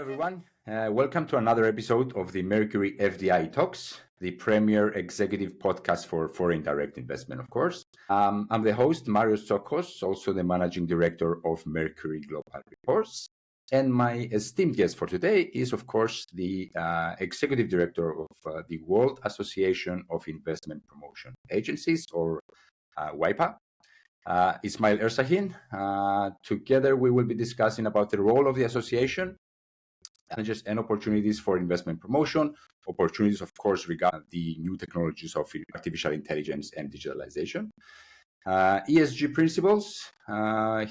everyone. Welcome to another episode of the Mercury FDI Talks, the premier executive podcast for foreign direct investment, of course. I'm the host, Marios Tsokkos, also the managing director of Mercury Global Reports. And my esteemed guest for today is, of course, the executive director of the World Association of Investment Promotion Agencies, or Waipa. Ismail Ersahin. Together, we will be discussing about the role of the association and opportunities for investment promotion, opportunities, of course, regarding the new technologies of artificial intelligence and digitalization. ESG principles.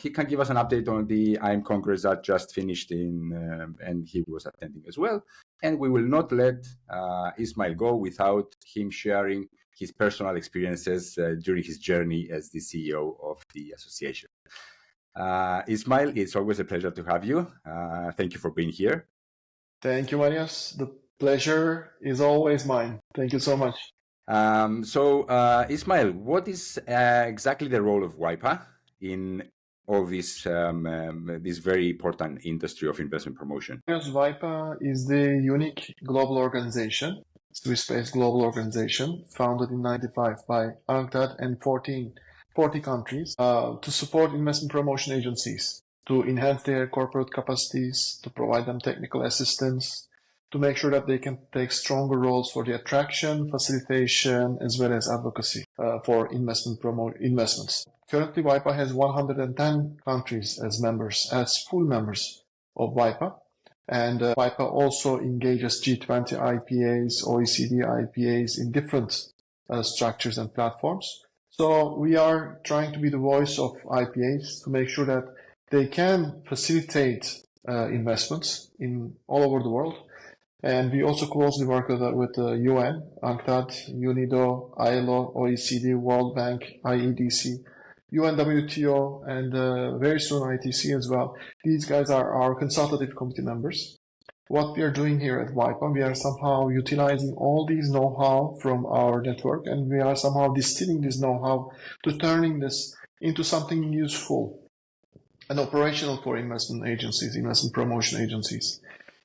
He can give us an update on the IM Congress that just finished and he was attending as well. And we will not let Ismail go without him sharing his personal experiences during his journey as the CEO of the association. Ismail, it's always a pleasure to have you. Thank you for being here. Thank you, Marios. The pleasure is always mine. Thank you so much. Ismail, what is exactly the role of Waipa in all this very important industry of investment promotion? Waipa is the unique global organization, Swiss-based global organization, founded in 1995 by UNCTAD and 40 countries to support investment promotion agencies, to enhance their corporate capacities, to provide them technical assistance, to make sure that they can take stronger roles for the attraction, facilitation, as well as advocacy for investments. Currently, Waipa has 110 countries as full members of Waipa. And Waipa also engages G20 IPAs, OECD IPAs in different structures and platforms. So we are trying to be the voice of IPAs to make sure that they can facilitate investments in all over the world. And we also closely work with the UN, UNCTAD, UNIDO, ILO, OECD, World Bank, IEDC, UNWTO, and very soon ITC as well. These guys are our consultative committee members. What we are doing here at Waipa, we are somehow utilizing all these know-how from our network, and we are somehow distilling this know-how to turning this into something useful and operational for investment agencies, investment promotion agencies.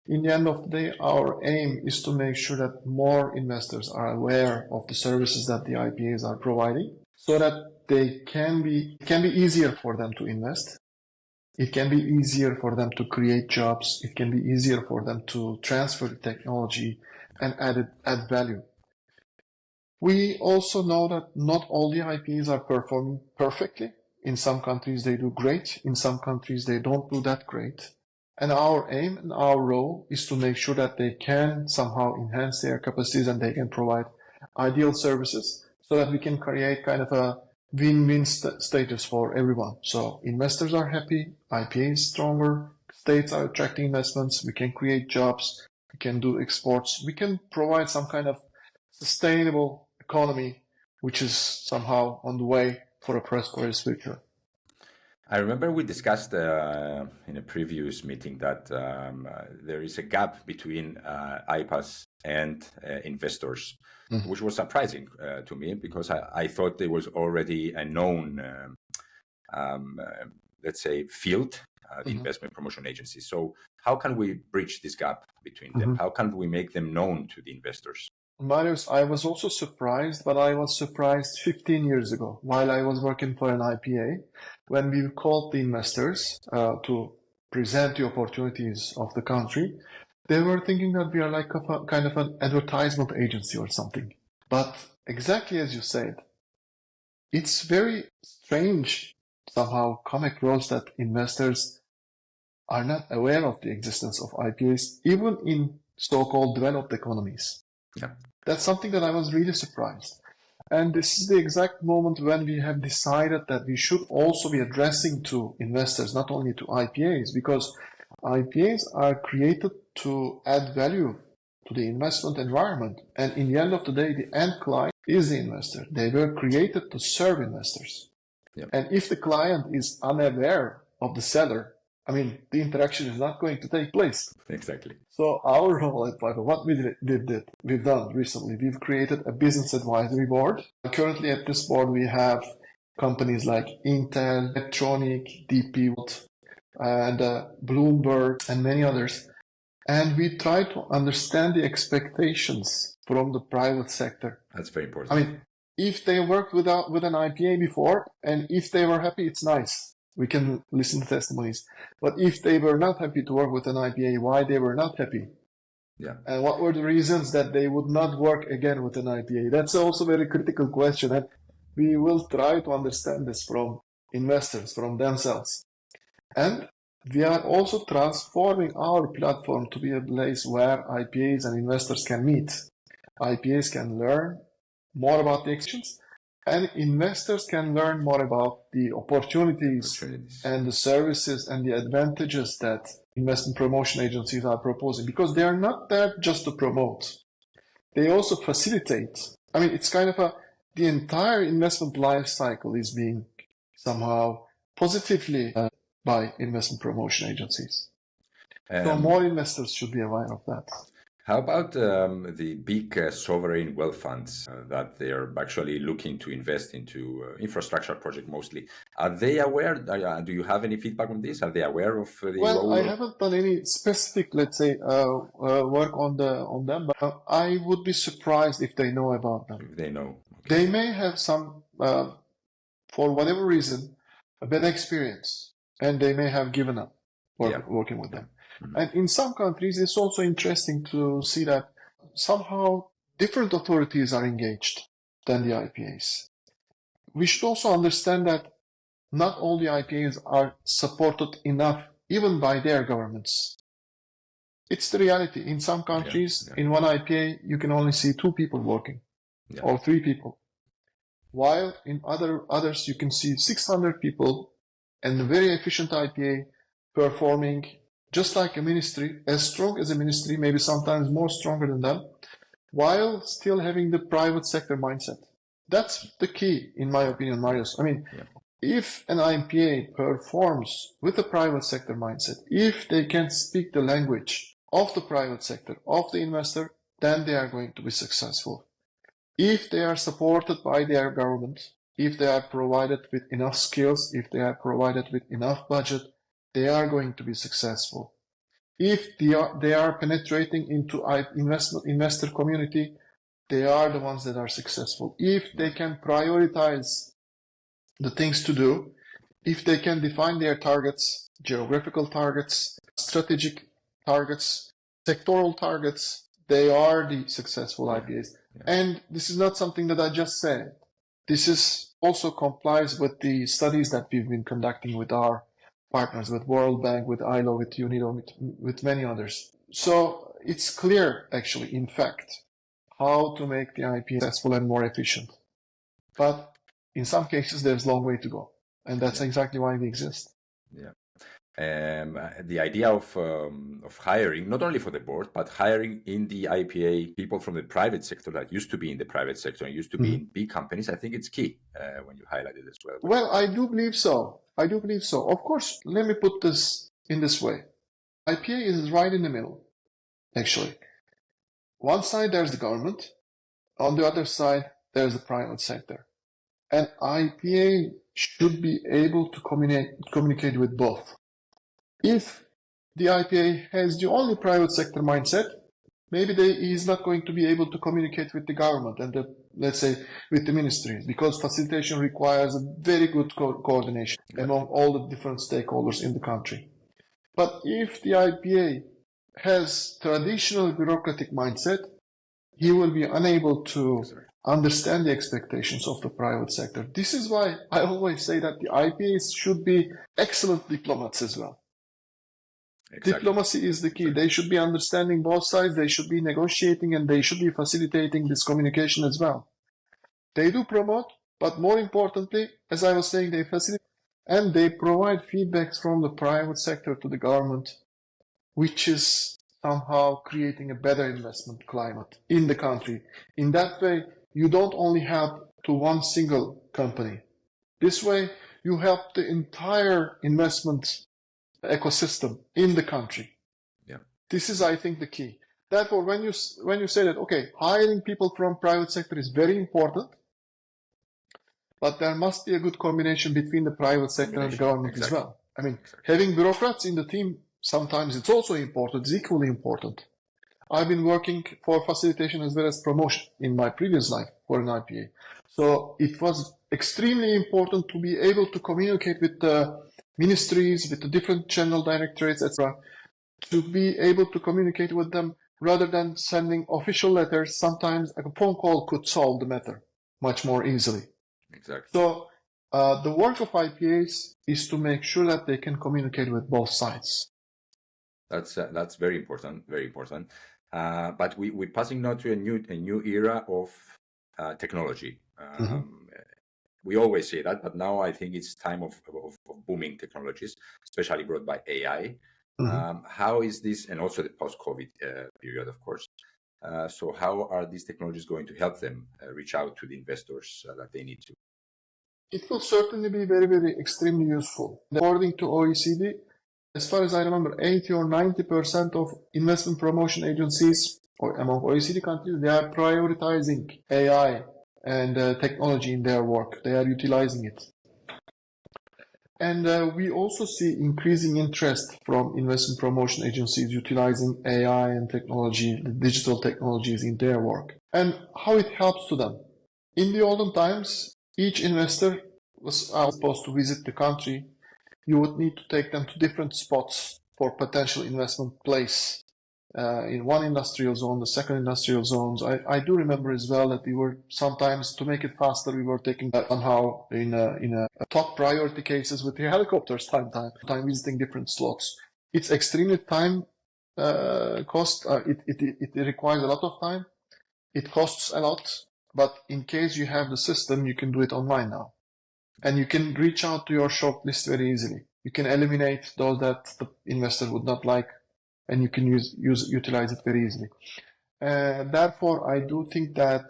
In the end of the day, our aim is to make sure that more investors are aware of the services that the IPAs are providing, so that it can be easier for them to invest. It can be easier for them to create jobs. It can be easier for them to transfer technology and add value. We also know that not all the IPAs are performing perfectly. In some countries, they do great. In some countries, they don't do that great. And our aim and our role is to make sure that they can somehow enhance their capacities and they can provide ideal services so that we can create kind of a win-win status for everyone. So investors are happy, IPAs stronger, states are attracting investments, we can create jobs, we can do exports, we can provide some kind of sustainable economy which is somehow on the way for a prosperous future. I remember we discussed in a previous meeting that there is a gap between IPAs and investors, which was surprising to me because I thought there was already a known, let's say, field, the investment promotion agencies. So how can we bridge this gap between them? How can we make them known to the investors? Marios, I was also surprised, but I was surprised 15 years ago while I was working for an IPA when we called the investors to present the opportunities of the country. They were thinking that we are like a kind of an advertisement agency or something. But exactly as you said, it's very strange somehow come across that investors are not aware of the existence of IPAs, even in so-called developed economies. Yeah. That's something that I was really surprised. And this is the exact moment when we have decided that we should also be addressing to investors, not only to IPAs, because IPAs are created to add value to the investment environment. And in the end of the day, the end client is the investor. They were created to serve investors. Yep. And if the client is unaware of the seller, I mean, the interaction is not going to take place. Exactly. So our role at Waipa, what we've done recently, we've created a business advisory board. Currently at this board, we have companies like Intel, Electronic, DP, and Bloomberg, and many others. and we try to understand the expectations from the private sector. That's very important. I mean, if they worked with an IPA before, and if they were happy, it's nice. We can listen to testimonies. But if they were not happy to work with an IPA, why they were not happy? Yeah. And what were the reasons that they would not work again with an IPA? That's also a very critical question. And we will try to understand this from investors, from themselves. And we are also transforming our platform to be a place where IPAs and investors can meet. IPAs can learn more about the exchange, and investors can learn more about the opportunities and the services and the advantages that investment promotion agencies are proposing, because they are not there just to promote. They also facilitate. I mean, it's kind of the entire investment life cycle is being somehow positively by investment promotion agencies. So more investors should be aware of that. How about the big sovereign wealth funds that they are actually looking to invest into infrastructure project mostly? Are they aware? Do you have any feedback on this? Are they aware of the role? I haven't done any specific, let's say, work on them, but I would be surprised if they know about them. If they know. Okay. They may have some, for whatever reason, a bad experience, and they may have given up working with them. Mm-hmm. And in some countries, it's also interesting to see that somehow different authorities are engaged than the IPAs. We should also understand that not all the IPAs are supported enough, even by their governments. It's the reality. In some countries, in one IPA, you can only see 2 people working, or 3 people. While in others, you can see 600 people and a very efficient IPA performing just like a ministry, as strong as a ministry, maybe sometimes more stronger than them, while still having the private sector mindset. That's the key, in my opinion, Marios. I mean, if an IPA performs with a private sector mindset, if they can speak the language of the private sector, of the investor, then they are going to be successful. If they are supported by their government, if they are provided with enough skills, if they are provided with enough budget, they are going to be successful. If they are penetrating into investor community, they are the ones that are successful. If they can prioritize the things to do, if they can define their targets, geographical targets, strategic targets, sectoral targets, they are the successful IPAs. And this is not something that I just said. This is also complies with the studies that we've been conducting with our partners, with World Bank, with ILO, with UNIDO, with many others. So it's clear, actually, in fact, how to make the IPA successful and more efficient. But in some cases, there's a long way to go. And that's exactly why we exist. Yeah. The idea of hiring, not only for the board, but hiring in the IPA people from the private sector that used to be in the private sector and used to be in big companies, I think it's key when you highlight it as well. Well, I do believe so. Of course, let me put this in this way. IPA is right in the middle, actually. One side, there's the government. On the other side, there's the private sector. And IPA should be able to communicate with both. If the IPA has the only private sector mindset, maybe he is not going to be able to communicate with the government and let's say with the ministries, because facilitation requires a very good coordination among all the different stakeholders in the country. But if the IPA has traditional bureaucratic mindset, he will be unable to understand the expectations of the private sector. This is why I always say that the IPAs should be excellent diplomats as well. Exactly. Diplomacy is the key. They should be understanding both sides, they should be negotiating, and they should be facilitating this communication as well. They do promote, but more importantly, as I was saying, they facilitate and they provide feedbacks from the private sector to the government, which is somehow creating a better investment climate in the country. In that way, you don't only help to one single company. This way, you help the entire investment ecosystem in the country. Yeah. This is, I think, the key. Therefore, when you say that, okay, hiring people from private sector is very important, but there must be a good combination between the private sector and the government as well. I mean, having bureaucrats in the team sometimes it's also important, it's equally important. I've been working for facilitation as well as promotion in my previous life for an IPA. So it was extremely important to be able to communicate with the ministries, with the different general directorates, etc., to be able to communicate with them rather than sending official letters. Sometimes a phone call could solve the matter much more easily. Exactly. So the work of IPAs is to make sure that they can communicate with both sides. That's very important, very important. But we're passing now to a new era of technology. We always say that, but now I think it's time of booming technologies, especially brought by AI. How is this, and also the post-COVID period, of course. So how are these technologies going to help them reach out to the investors that they need to? It will certainly be very, very extremely useful. According to OECD, as far as I remember, 80 or 90% of investment promotion agencies or among OECD countries, they are prioritizing AI and technology in their work. They are utilizing it. And we also see increasing interest from investment promotion agencies utilizing AI and technology, the digital technologies in their work. And how it helps to them. In the olden times, each investor was supposed to visit the country. You would need to take them to different spots for potential investment place. In one industrial zone, the second industrial zones. I do remember as well that we were sometimes, to make it faster, we were taking that somehow in a top priority cases with the helicopters time visiting different slots. It's extremely time cost. It requires a lot of time. It costs a lot, but in case you have the system, you can do it online now. And you can reach out to your short list very easily. You can eliminate those that the investor would not like, and you can utilize it very easily. Therefore, I do think that,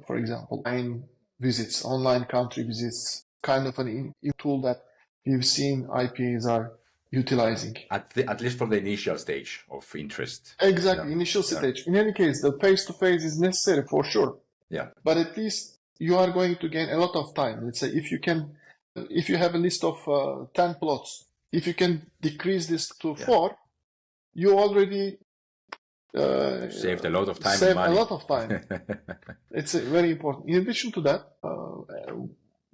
for example, online country visits, kind of an tool that we've seen IPAs are utilizing. At least for the initial stage of interest. Exactly, initial stage. In any case, the face-to-face is necessary for sure. Yeah. But at least you are going to gain a lot of time. Let's say if you have a list of 10 plots, if you can decrease this to 4, you already saved a lot of time. A lot of time. It's very important. In addition to that,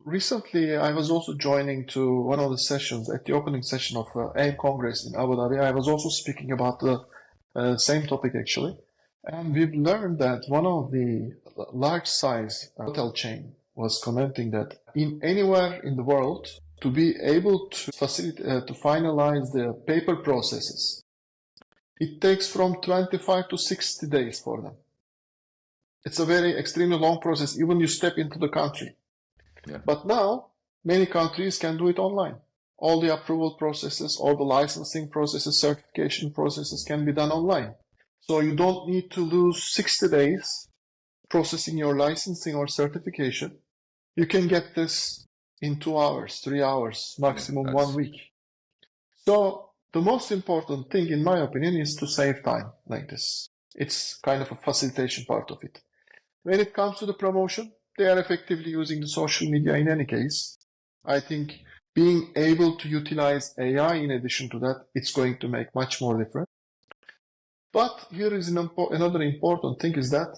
recently I was also joining to one of the sessions at the opening session of AIM Congress in Abu Dhabi. I was also speaking about the same topic actually, and we've learned that one of the large size hotel chain was commenting that in anywhere in the world, to be able to facilitate to finalize the paper processes, it takes from 25 to 60 days for them. It's a very extremely long process, even you step into the country. Yeah. But now, many countries can do it online. All the approval processes, all the licensing processes, certification processes can be done online. So you don't need to lose 60 days processing your licensing or certification. You can get this in 2 hours, 3 hours, maximum 1 week. So the most important thing, in my opinion, is to save time like this. It's kind of a facilitation part of it. When it comes to the promotion, they are effectively using the social media in any case. I think being able to utilize AI in addition to that, it's going to make much more difference. But here is another important thing is that,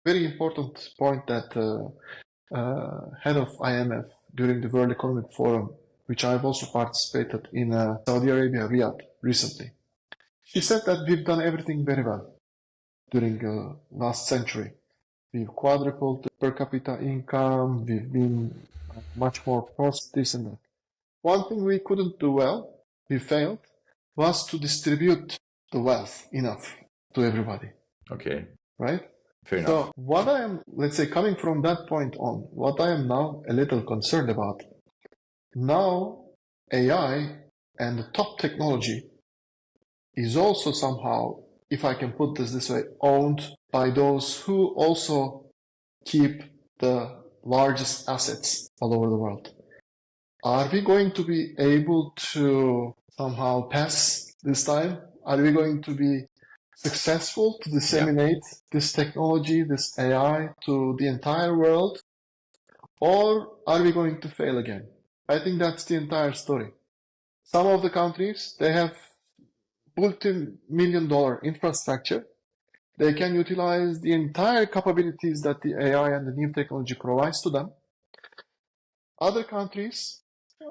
very important point that head of IMF during the World Economic Forum, which I've also participated in Saudi Arabia, Riyadh, recently. She said that we've done everything very well during last century. We've quadrupled the per capita income, we've been much more prosperous, this and that. One thing we couldn't do well, we failed, was to distribute the wealth enough to everybody. Okay. Right? Fair enough. So what I am, let's say, coming from that point on, what I am now a little concerned about, now AI and the top technology is also somehow, if I can put this way, owned by those who also keep the largest assets all over the world. Are we going to be able to somehow pass this time? Are we going to be successful to disseminate this technology, this AI, to the entire world? Or are we going to fail again? I think that's the entire story. Some of the countries, they have multi-million-dollar infrastructure, they can utilize the entire capabilities that the AI and the new technology provides to them. Other countries,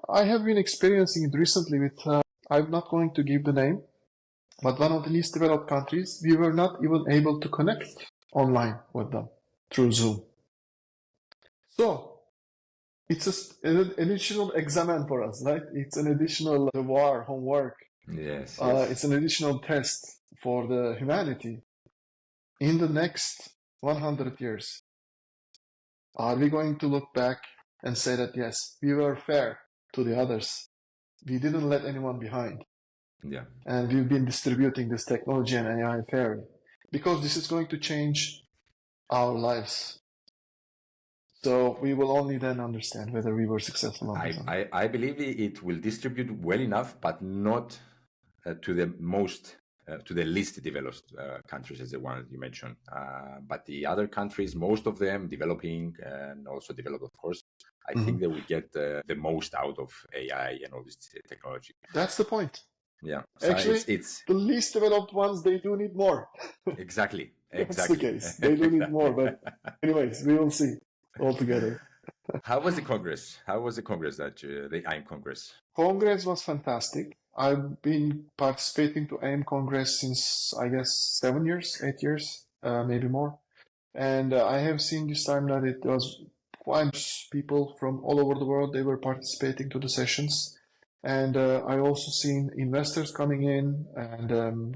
I have been experiencing it recently with, I'm not going to give the name, but one of the least developed countries, we were not even able to connect online with them through Zoom. So it's an additional exam for us, right? It's an additional devoir, homework. Yes. It's an additional test for the humanity. In the next 100 years, are we going to look back and say that, yes, we were fair to the others? We didn't let anyone behind. Yeah. And we've been distributing this technology and AI fairly. Because this is going to change our lives. So we will only then understand whether we were successful or not. I believe it will distribute well enough, but not to the most, to the least developed countries as the one you mentioned. But the other countries, most of them developing and also developed, of course, I think they will get the most out of AI and all this technology. That's the point. Yeah. So actually, it's the least developed ones, they do need more. Exactly. That's the case. They do need more. But anyways, we will see altogether. How was the Congress? The AIM Congress? Congress was fantastic. I've been participating to AIM Congress since, I guess, 7 years, 8 years, maybe more. And I have seen this time that it was quite people from all over the world. They were participating to the sessions. And I also seen investors coming in, and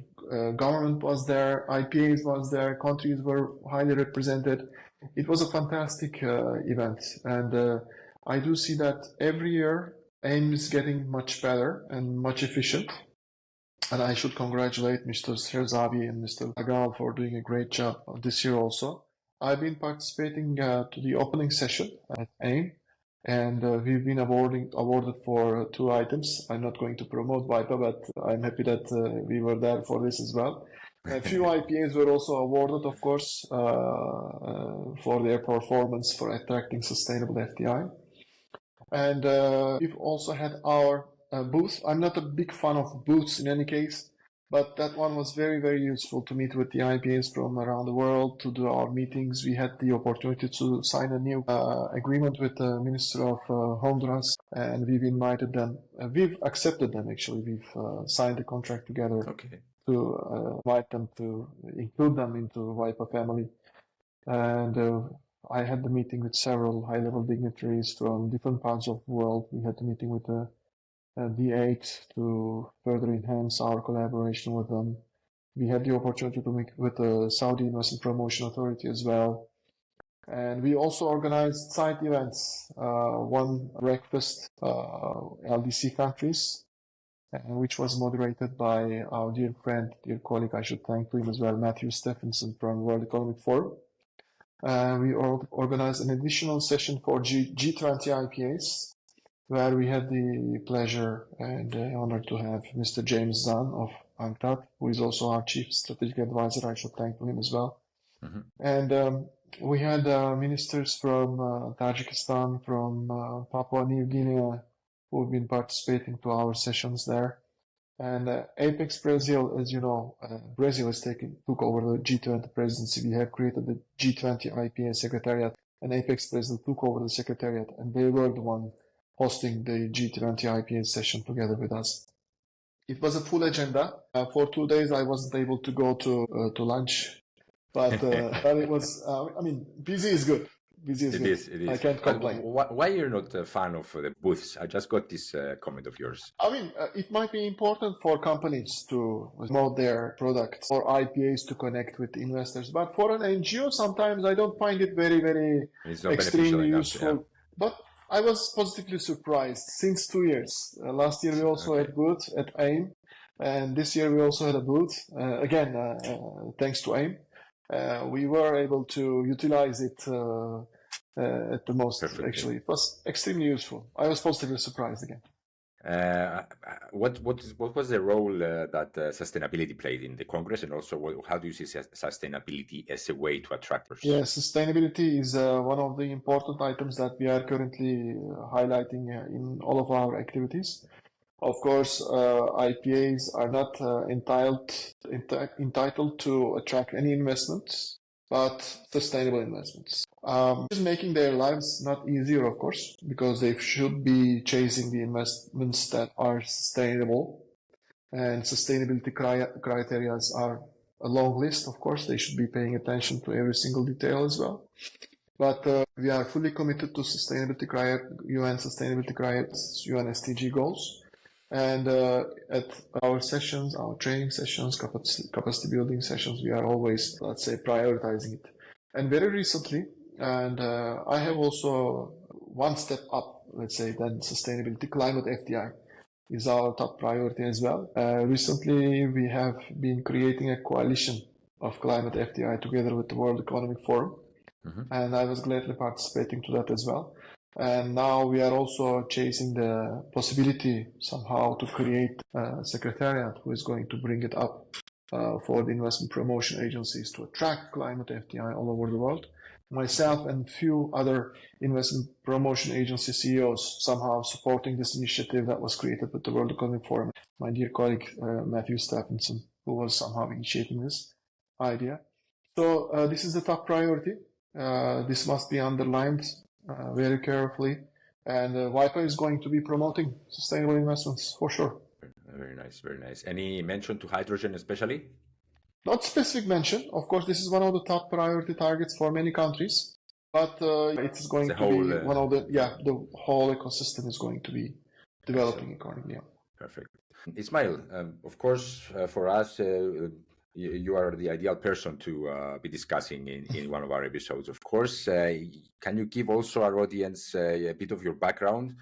government was there, IPAs was there, countries were highly represented. It was a fantastic event. And I do see that every year AIM is getting much better and much efficient. And I should congratulate Mr. Serzavi and Mr. Agal for doing a great job this year also. I've been participating to the opening session at AIM, and we've been awarded for 2 items. I'm not going to promote Waipa, but I'm happy that we were there for this as well. A few IPAs were also awarded, of course, for their performance for attracting sustainable FDI. And we've also had our booth. I'm not a big fan of booths in any case, but that one was very, very useful to meet with the IPAs from around the world, to do our meetings. We had the opportunity to sign a new agreement with the Minister of Honduras, and we've invited them. We've accepted them, actually. We've signed a contract together to invite them, to include them into Waipa family. And I had the meeting with several high-level dignitaries from different parts of the world. We had the meeting with the D8 to further enhance our collaboration with them. We had the opportunity to meet with the Saudi Investment Promotion Authority as well. And we also organized side events, one breakfast, LDC countries, which was moderated by our dear friend, dear colleague, I should thank him as well, Matthew Stephenson from World Economic Forum. We organized an additional session for G20 IPAs, where we had the pleasure and the honor to have Mr. James Zahn of UNCTAD, who is also our chief strategic advisor. I should thank him as well. And we had ministers from Tajikistan, from Papua New Guinea, who have been participating to our sessions there. And Apex Brazil, as you know, Brazil has took over the G20 presidency. We have created the G20 IPA Secretariat, and Apex Brazil took over the Secretariat, and they were the one hosting the G20 IPA session together with us. It was a full agenda. For 2 days, I wasn't able to go to lunch, but it was, busy is good. It is. I can't complain. Why you're not a fan of the booths? I just got this comment of yours. It might be important for companies to promote their products, or IPAs to connect with investors. But for an NGO, sometimes I don't find it very, very extremely useful. Yeah. But I was positively surprised since 2 years. Last year we also had booth at AIM, and this year we also had a booth. Again, thanks to AIM. We were able to utilize it at the most. Perfectly. Actually, it was extremely useful. I was positively surprised again. What was the role that sustainability played in the Congress, and also how do you see sustainability as a way to attract? Yes, sustainability is one of the important items that we are currently highlighting in all of our activities. Of course, IPAs are not entitled to attract any investments, but sustainable investments. Is making their lives not easier, of course, because they should be chasing the investments that are sustainable, and sustainability criteria are a long list. Of course, they should be paying attention to every single detail as well. But we are fully committed to UN sustainability criteria, UN SDG goals. And at our sessions, our training sessions, capacity building sessions, we are always, let's say, prioritizing it. And very recently, and I have also one step up, let's say, than sustainability, climate FDI is our top priority as well. Recently, we have been creating a coalition of climate FDI together with the World Economic Forum. And I was gladly participating to that as well. And now we are also chasing the possibility somehow to create a secretariat who is going to bring it up for the investment promotion agencies to attract climate FDI all over the world. Myself and few other investment promotion agency CEOs somehow supporting this initiative that was created with the World Economic Forum. My dear colleague Marios Tsokkos, who was somehow initiating this idea. So this is the top priority. This must be underlined very carefully, and Waipa is going to be promoting sustainable investments for sure. Very nice, very nice. Any mention to hydrogen especially? Not specific mention. Of course, this is one of the top priority targets for many countries, but it is going to be one of the whole ecosystem is going to be developing accordingly. Yeah. Perfect. Ismail, of course, for us, you are the ideal person to be discussing in one of our episodes, of course. Can you give also our audience a bit of your background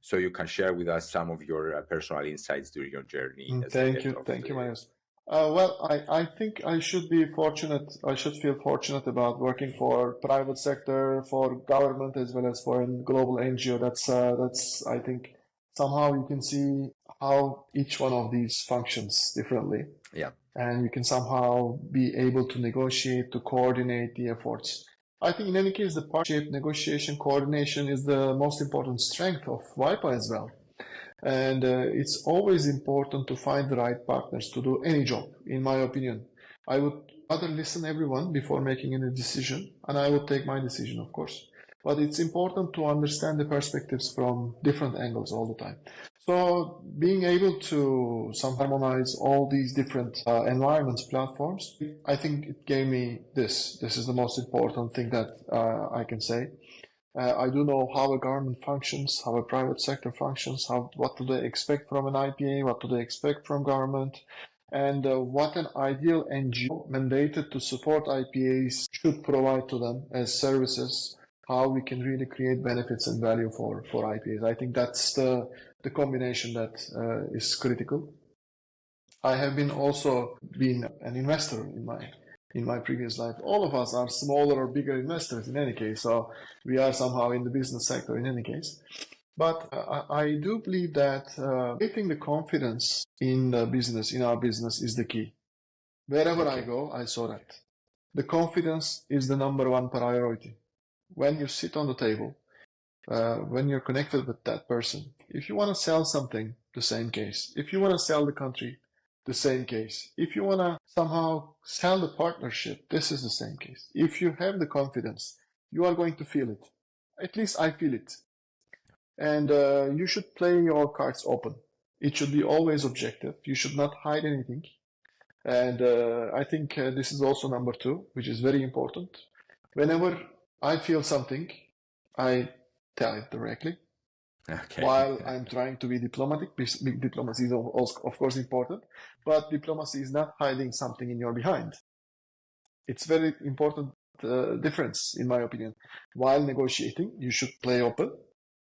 so you can share with us some of your personal insights during your journey? Thank you, Marios. Well, I think I should be fortunate. I should feel fortunate about working for private sector, for government, as well as for a global NGO. That's I think somehow you can see how each one of these functions differently. Yeah. And you can somehow be able to negotiate, to coordinate the efforts. I think in any case, the partnership, negotiation, coordination is the most important strength of Waipa as well. And it's always important to find the right partners to do any job, in my opinion. I would rather listen to everyone before making any decision, and I would take my decision, of course. But it's important to understand the perspectives from different angles all the time. So being able to harmonize all these different environments, platforms, I think it gave me this. This is the most important thing that I can say. I do know how a government functions, how a private sector functions, what do they expect from an IPA, what do they expect from government, and what an ideal NGO mandated to support IPAs should provide to them as services, how we can really create benefits and value for IPAs. I think that's the combination that is critical. I have also been an investor in my previous life. All of us are smaller or bigger investors in any case, so we are somehow in the business sector in any case. But I do believe that creating the confidence in the business, in our business, is the key. Wherever I go, I saw that. The confidence is the number one priority. When you sit on the table, when you're connected with that person, if you want to sell something, the same case. If you want to sell the country, the same case. If you want to somehow sell the partnership, this is the same case. If you have the confidence, you are going to feel it. At least I feel it. And you should play your cards open. It should be always objective. You should not hide anything. And I think this is also number two, which is very important. Whenever I feel something, I tell it directly. While I'm trying to be diplomatic, diplomacy is of course important, but diplomacy is not hiding something in your behind. It's very important difference, in my opinion. While negotiating, you should play open,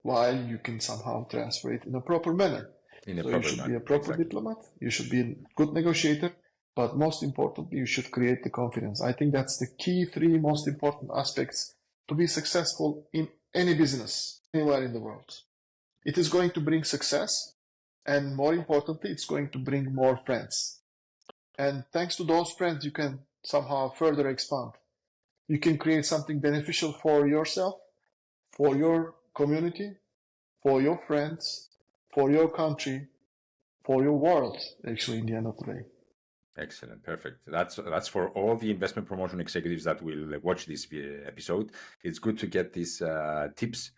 while you can somehow transfer it in a proper manner. You should be a proper diplomat, you should be a good negotiator, but most importantly, you should create the confidence. I think that's the key three most important aspects to be successful in any business, anywhere in the world. It is going to bring success, and more importantly, it's going to bring more friends. And thanks to those friends, you can somehow further expand. You can create something beneficial for yourself, for your community, for your friends, for your country, for your world, actually, in the end of the day. Excellent. Perfect. That's for all the investment promotion executives that will watch this episode. It's good to get these tips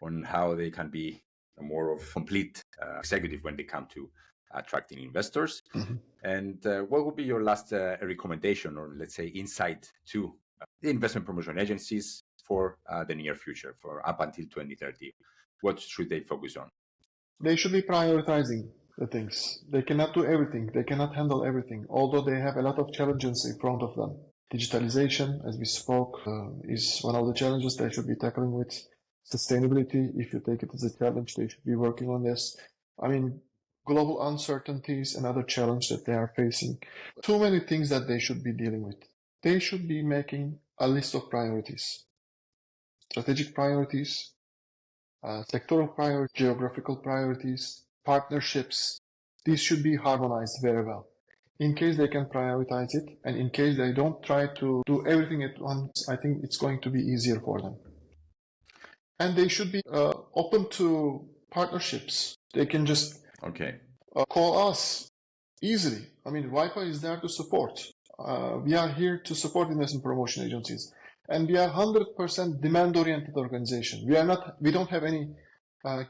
on how they can be a more of complete executive when they come to attracting investors. Mm-hmm. And what would be your last recommendation, or let's say insight to the investment promotion agencies for the near future, for up until 2030? What should they focus on? They should be prioritizing the things. They cannot do everything. They cannot handle everything, although they have a lot of challenges in front of them. Digitalization, as we spoke, is one of the challenges they should be tackling with. Sustainability, if you take it as a challenge, they should be working on this. I mean, global uncertainties, another challenge that they are facing. Too many things that they should be dealing with. They should be making a list of priorities. Strategic priorities, sectoral priorities, geographical priorities, partnerships. These should be harmonized very well. In case they can prioritize it, and in case they don't try to do everything at once, I think it's going to be easier for them. And they should be open to partnerships. They can just call us easily. I mean, Waipa is there to support. We are here to support investment promotion agencies. And we are 100% demand-oriented organization. We don't have any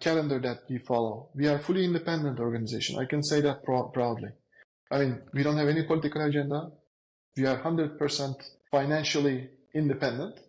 calendar that we follow. We are fully independent organization. I can say that proudly. I mean, we don't have any political agenda. We are 100% financially independent.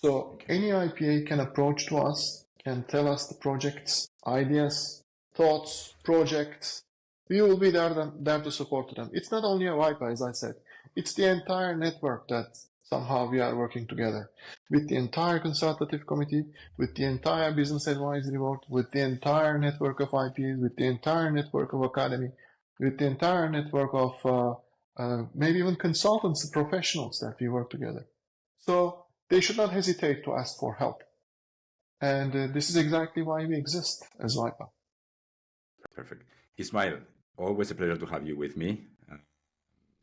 So any IPA can approach to us, can tell us the projects, ideas, thoughts, projects. We will be there to support them. It's not only a Waipa, as I said. It's the entire network that somehow we are working together with the entire consultative committee, with the entire business advisory board, with the entire network of IPAs, with the entire network of academy, with the entire network of maybe even consultants, professionals that we work together. So they should not hesitate to ask for help. And this is exactly why we exist as Waipa. Perfect. Ismail, always a pleasure to have you with me.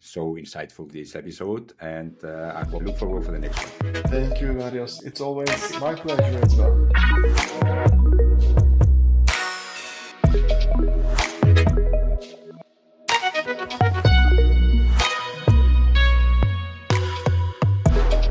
So insightful this episode, and I will look forward for the next one. Thank you, Marios. It's always my pleasure as well.